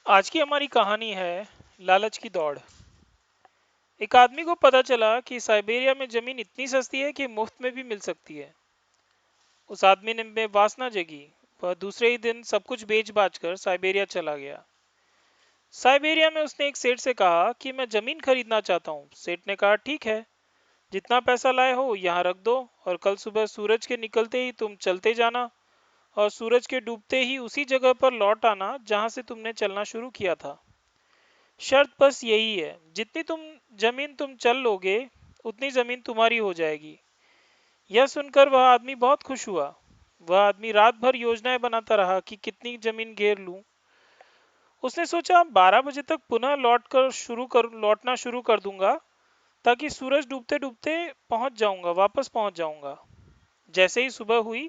आज की हमारी कहानी है लालच की दौड़। एक आदमी को पता चला कि साइबेरिया में जमीन इतनी सस्ती है कि मुफ्त में भी मिल सकती है। उस आदमी ने में वासना जगी। वह दूसरे ही दिन सब कुछ बेच बाच कर साइबेरिया चला गया। साइबेरिया में उसने एक सेठ से कहा कि मैं जमीन खरीदना चाहता हूँ। सेठ ने कहा ठीक है, जितना पैसा लाए हो यहाँ रख दो और कल सुबह सूरज के निकलते ही तुम चलते जाना और सूरज के डूबते ही उसी जगह पर लौट आना जहां से तुमने चलना शुरू किया था। शर्त बस यही है, जितनी जमीन तुम चल लोगे उतनी जमीन तुम्हारी हो जाएगी। यह सुनकर वह आदमी बहुत खुश हुआ। वह आदमी रात भर योजनाएं बनाता रहा कि कितनी जमीन घेर लूं। उसने सोचा 12 बजे तक पुनः लौटना शुरू कर दूंगा ताकि सूरज डूबते डूबते वापस पहुंच जाऊंगा। जैसे ही सुबह हुई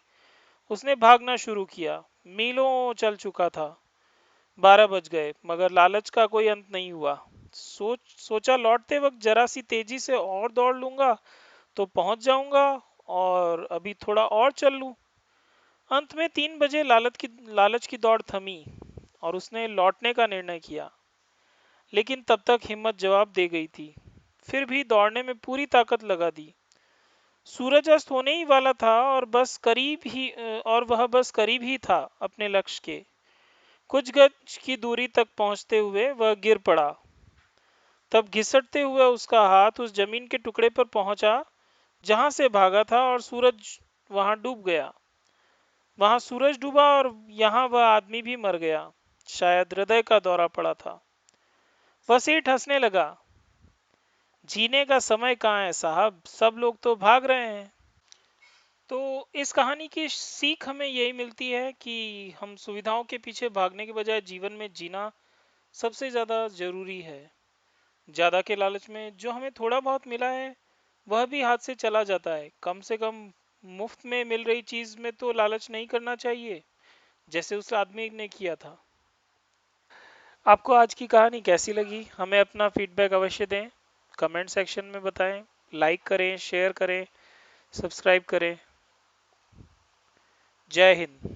उसने भागना शुरू किया। मीलों चल चुका था। 12 बज गए मगर लालच का कोई अंत नहीं हुआ। सोचा लौटते वक्त जरा सी तेजी से और दौड़ लूंगा तो पहुंच जाऊंगा और अभी थोड़ा और चल लूं। अंत में 3 बजे लालच की दौड़ थमी और उसने लौटने का निर्णय किया। लेकिन तब तक हिम्मत जवाब दे गई थी। फिर भी दौड़ने में पूरी ताकत लगा दी। सूरज अस्त होने ही वाला था और वह बस करीब ही था अपने लक्ष्य के। कुछ गज की दूरी तक पहुंचते हुए वह गिर पड़ा। तब घिसटते हुए उसका हाथ उस जमीन के टुकड़े पर पहुंचा जहां से भागा था और सूरज वहां डूब गया। वहां सूरज डूबा और यहाँ वह आदमी भी मर गया। शायद हृदय का दौरा पड़ा था। वह सेठ हंसने लगा। जीने का समय कहाँ है साहब, सब लोग तो भाग रहे हैं। तो इस कहानी की सीख हमें यही मिलती है कि हम सुविधाओं के पीछे भागने के बजाय जीवन में जीना सबसे ज्यादा जरूरी है। ज्यादा के लालच में जो हमें थोड़ा बहुत मिला है वह भी हाथ से चला जाता है। कम से कम मुफ्त में मिल रही चीज में तो लालच नहीं करना चाहिए जैसे उस आदमी ने किया था। आपको आज की कहानी कैसी लगी हमें अपना फीडबैक अवश्य दें। कमेंट सेक्शन में बताएं। लाइक करें, शेयर करें, सब्सक्राइब करें। जय हिंद।